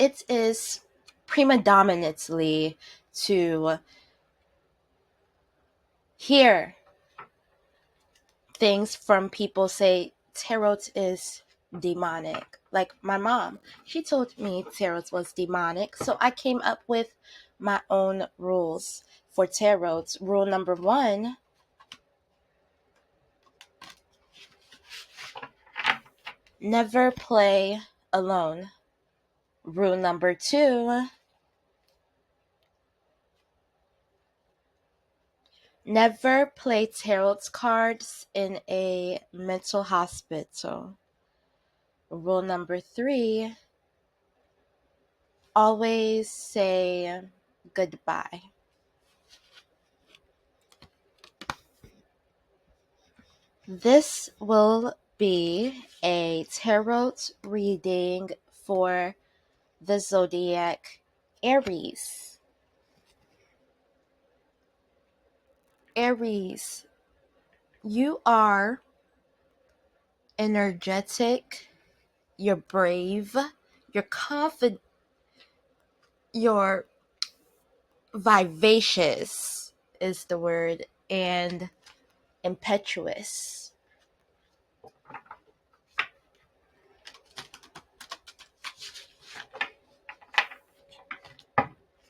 it is predominantly to hear things from people say tarot is demonic. Like my mom, she told me tarot was demonic, so I came up with my own rules for tarot. Rule number 1: never play alone. Rule number 2: never play tarot cards in a mental hospital. Rule number 3: always say goodbye. This will be a tarot reading for the zodiac Aries. Aries, you are energetic, you're brave, you're confident, you're vivacious is the word, and impetuous.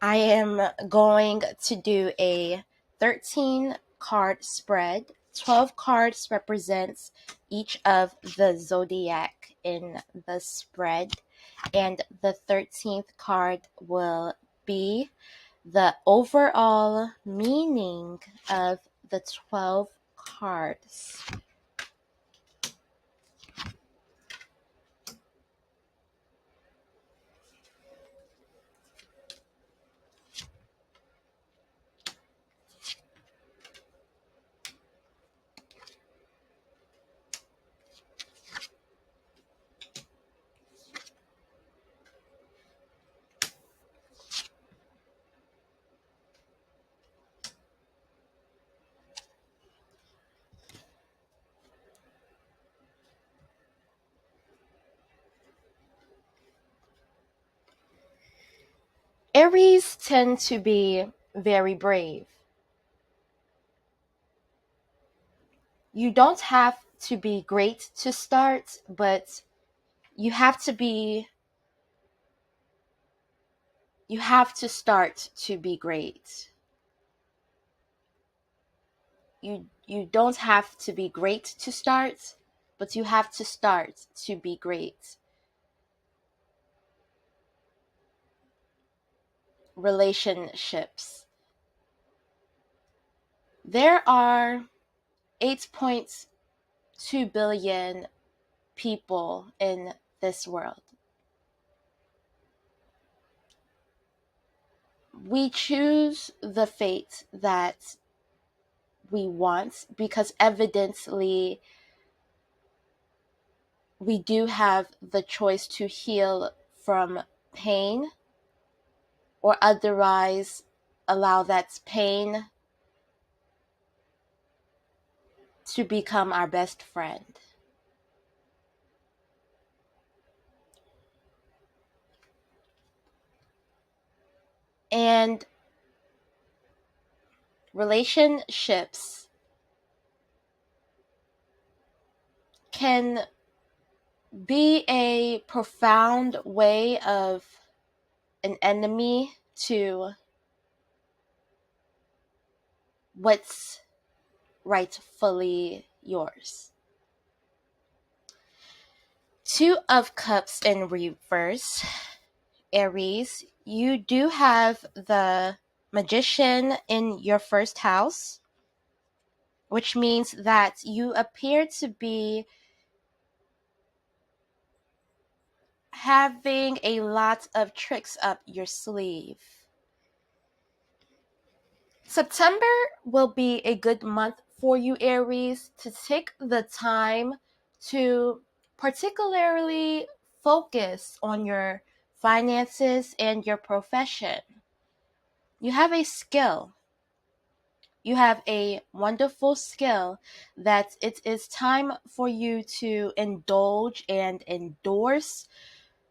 I am going to do a 13 card spread. 12 cards represents each of the zodiac in the spread, and the 13th card will be the overall meaning of the 12 cards. Aries tend to be very brave. You don't have to be great to start, but you have to start to be great. You don't have to be great to start, but you have to start to be great. Relationships. There are 8.2 billion people in this world. We choose the fate that we want because evidently we do have the choice to heal from pain or otherwise allow that pain to become our best friend. And relationships can be a profound way of an enemy to what's rightfully yours. Two of Cups in reverse. Aries, you do have the Magician in your first house, which means that you appear to be having a lot of tricks up your sleeve. September will be a good month for you, Aries, to take the time to particularly focus on your finances and your profession. You have a skill. You have a wonderful skill that it is time for you to indulge and endorse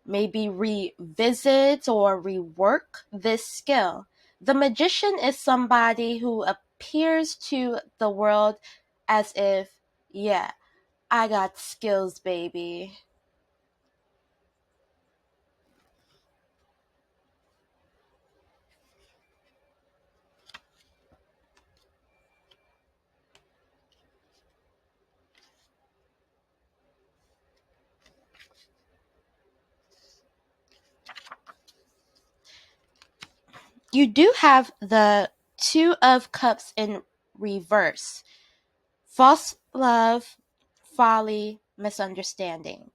maybe revisit or rework this skill. The magician is somebody who appears to the world as if, yeah, I got skills, baby. You do have the Two of Cups in reverse. False love, folly, misunderstanding.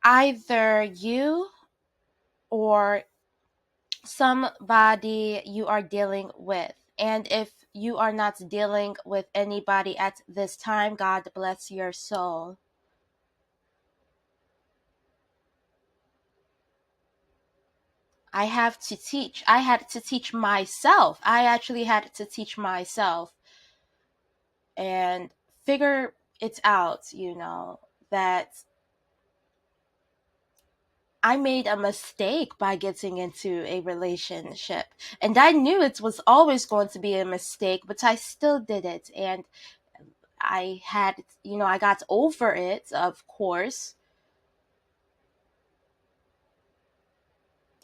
Either you or somebody you are dealing with. And if you are not dealing with anybody at this time, God bless your soul. I have to teach. I had to teach myself. I actually had to teach myself and figure it out, that I made a mistake by getting into a relationship. And I knew it was always going to be a mistake, but I still did it. And I got over it, of course.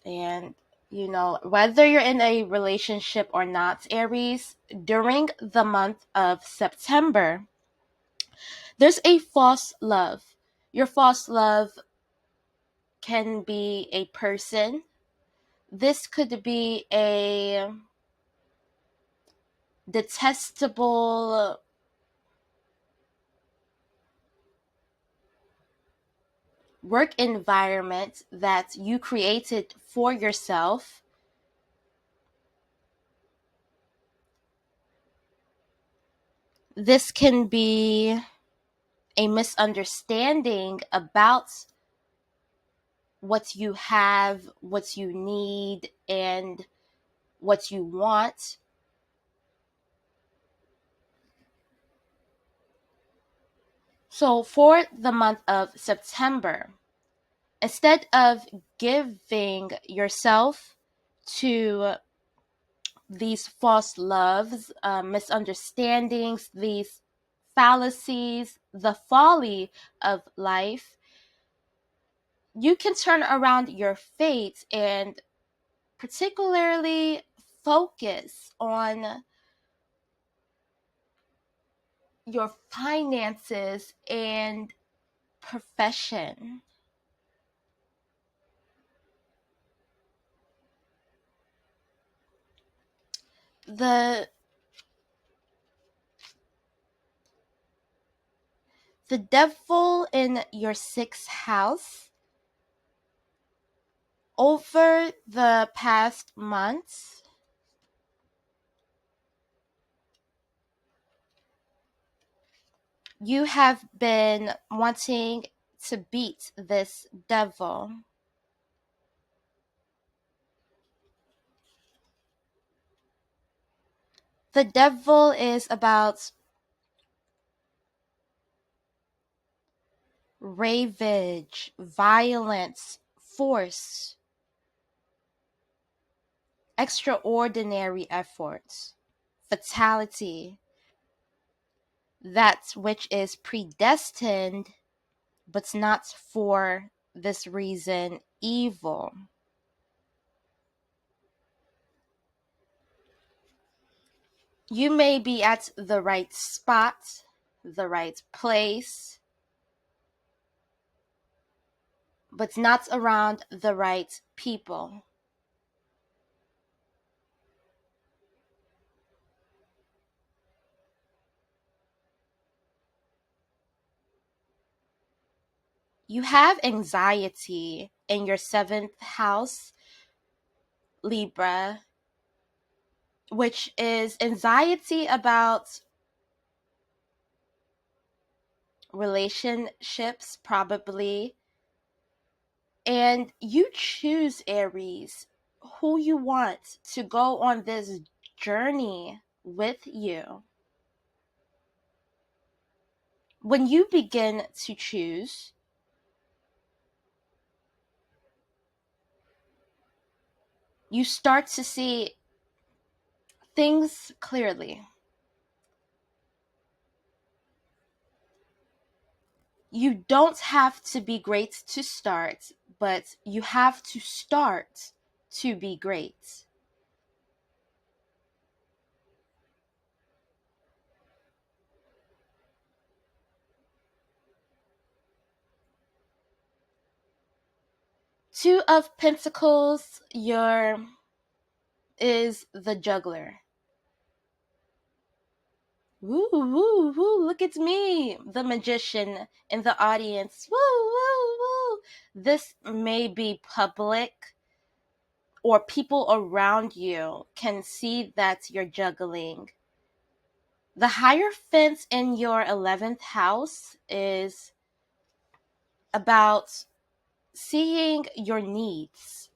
And, whether you're in a relationship or not, Aries, during the month of September, there's a false love. Your false love can be a person. This could be a detestable work environment that you created for yourself. This can be a misunderstanding about what you have, what you need, and what you want. So, for the month of September, instead of giving yourself to these false loves, misunderstandings, these fallacies, the folly of life, you can turn around your fate and particularly focus on your finances and profession. The the devil in your sixth house, over the past months, you have been wanting to beat this devil. The devil is about ravage, violence, force, extraordinary efforts, fatality, that which is predestined, but not for this reason evil. You may be at the right spot, the right place, but not around the right people. You have anxiety in your seventh house, Libra, which is anxiety about relationships, probably. And you choose, Aries, who you want to go on this journey with you. when you begin to choose, you start to see things clearly. You don't have to be great to start, but you have to start to be great. Two of Pentacles, is the juggler. Woo, woo, woo, look at me, the magician in the audience. Woo, woo, woo. This may be public, or people around you can see that you're juggling. The Hierophant in your 11th house is about seeing your needs.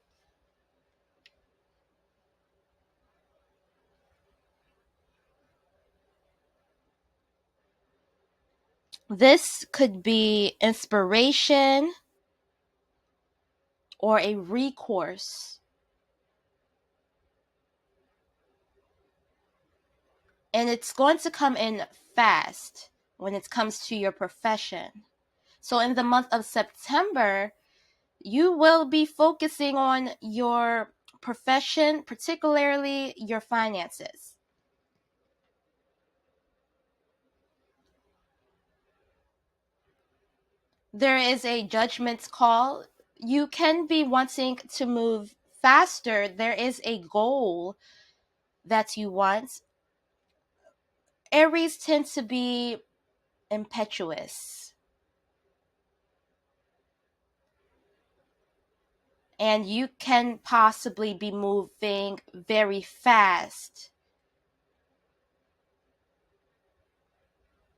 This could be inspiration or a recourse. And it's going to come in fast when it comes to your profession. So in the month of September, you will be focusing on your profession, particularly your finances. There is a judgment call. You can be wanting to move faster. There is a goal that you want. Aries tend to be impetuous, and you can possibly be moving very fast.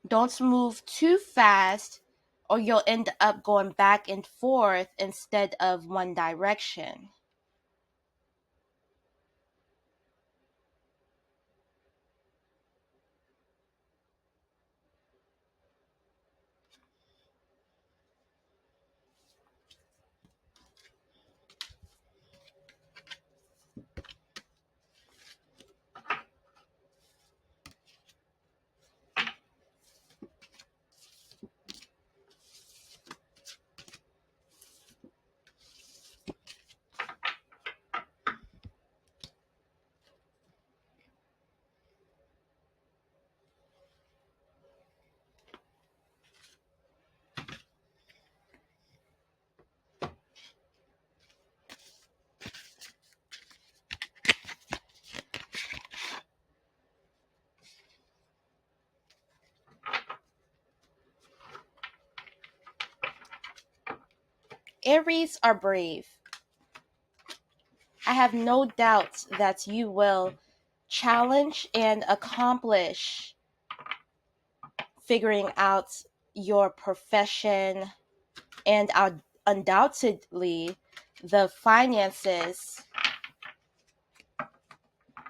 Don't move too fast, or you'll end up going back and forth instead of one direction. Aries are brave. I have no doubt that you will challenge and accomplish figuring out your profession, and undoubtedly the finances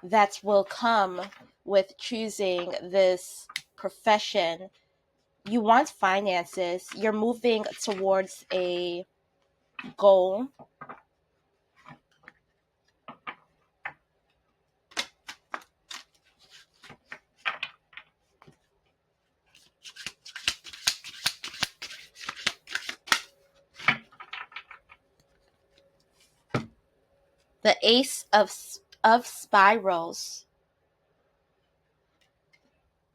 that will come with choosing this profession. You want finances, you're moving towards a goal. The Ace of Spirals,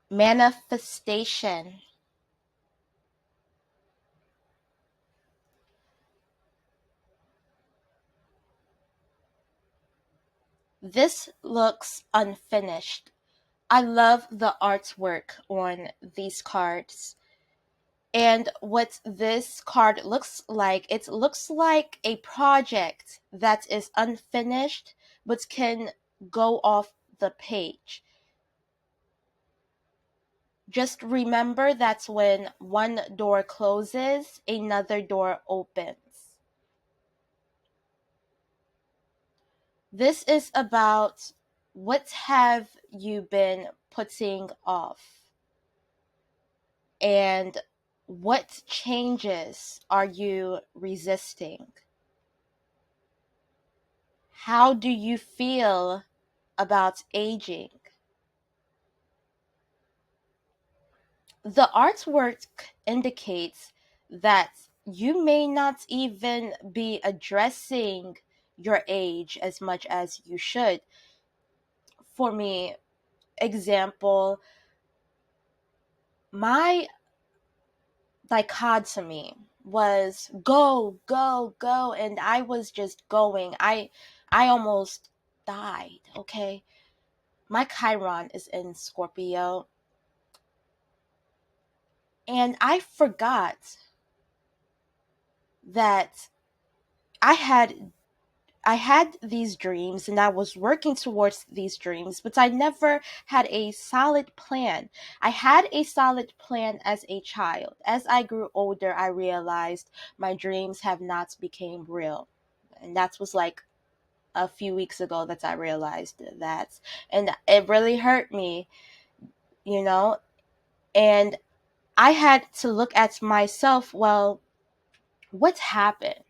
manifestation. This looks unfinished. I love the artwork on these cards. And what this card looks like, it looks like a project that is unfinished but can go off the page. Just remember that when one door closes, another door opens. This is about what have you been putting off, and What changes are you resisting? How do you feel about aging? The artwork indicates that you may not even be addressing your age as much as you should. For me, example, my dichotomy was go, go, go, and I was just going. I almost died, okay? My Chiron is in Scorpio, and I forgot that I had I had these dreams and I was working towards these dreams, but I never had a solid plan. I had a solid plan as a child. As I grew older, I realized my dreams have not become real. And that was like a few weeks ago that I realized that. And it really hurt me, you know? And I had to look at myself, well, what happened?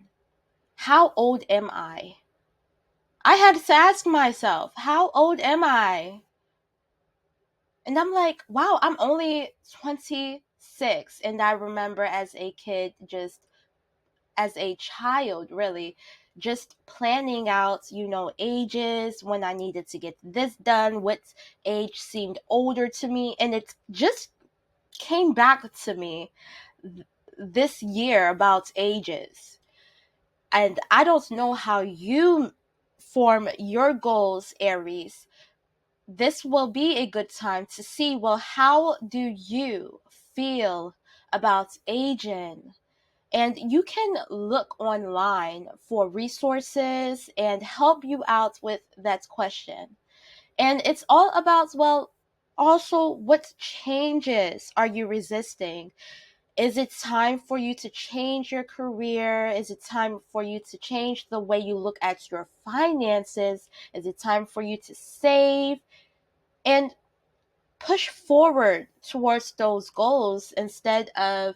How old am I? I had to ask myself, how old am I? And I'm like, wow, I'm only 26. And I remember as a kid, just as a child, really, just planning out, ages, when I needed to get this done, what age seemed older to me. And it just came back to me this year about ages. And I don't know how you form your goals, Aries. This will be a good time to see, well, how do you feel about aging? And you can look online for resources and help you out with that question. And it's all about, well, also, what changes are you resisting? Is it time for you to change your career? Is it time for you to change the way you look at your finances? Is it time for you to save and push forward towards those goals instead of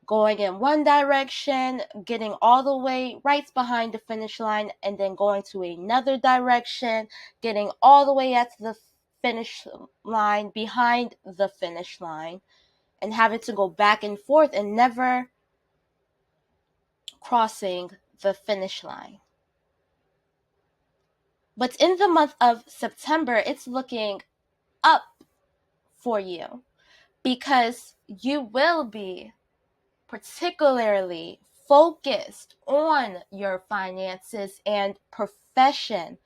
going in one direction, getting all the way right behind the finish line, and then going to another direction, getting all the way at the finish line, behind the finish line, and having to go back and forth and never crossing the finish line. But in the month of September, it's looking up for you because you will be particularly focused on your finances and profession.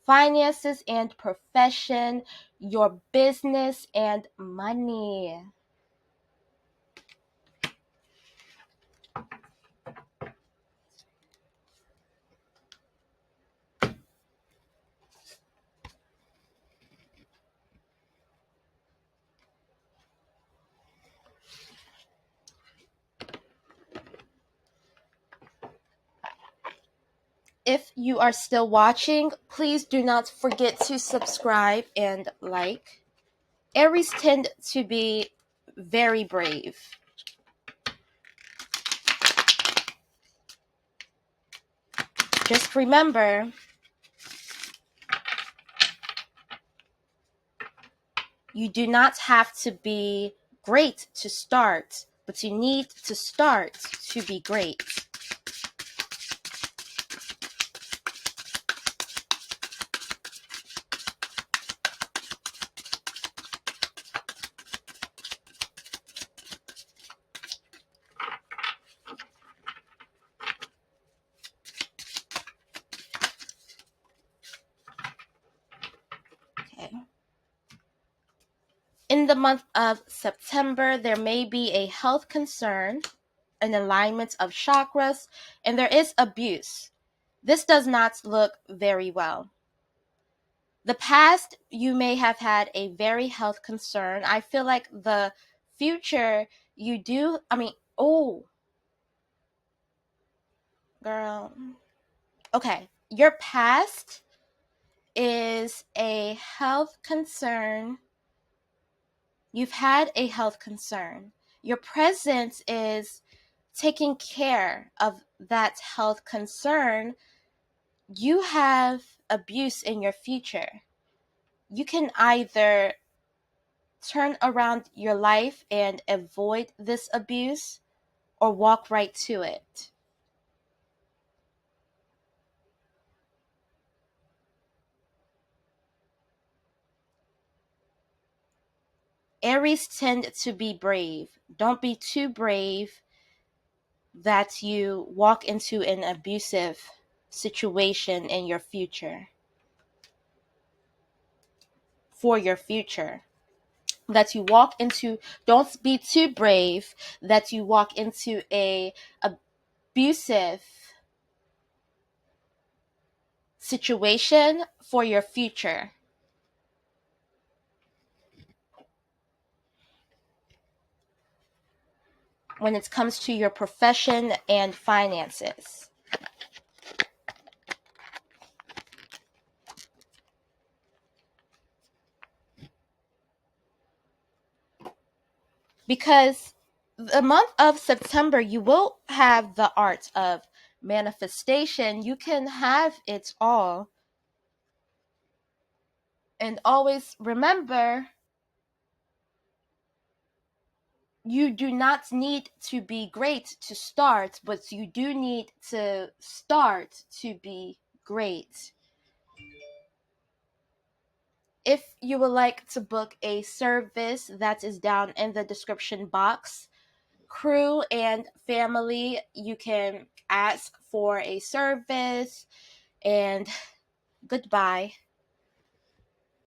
Finances and profession, your business and money. If you are still watching, please do not forget to subscribe and like. Aries tend to be very brave. Just remember, you do not have to be great to start, but you need to start to be great. Okay. In the month of September, there may be a health concern, an alignment of chakras, and there is abuse. This does not look very well. The past, you may have had a very health concern. I feel like the future, you do, oh, girl. Okay, your past is a health concern. You've had a health concern. your presence is taking care of that health concern, you have abuse in your future. You can either turn around your life and avoid this abuse or walk right to it. Aries tend to be brave. Don't be too brave that you walk into an abusive situation in your future. For your future. That you walk into, don't be too brave that you walk into a abusive situation for your future. When it comes to your profession and finances. Because the month of September, you will have the art of manifestation. You can have it all. And always remember, you do not need to be great to start, but you do need to start to be great. If you would like to book a service, that is down in the description box. Crew and family, you can ask for a service, and goodbye.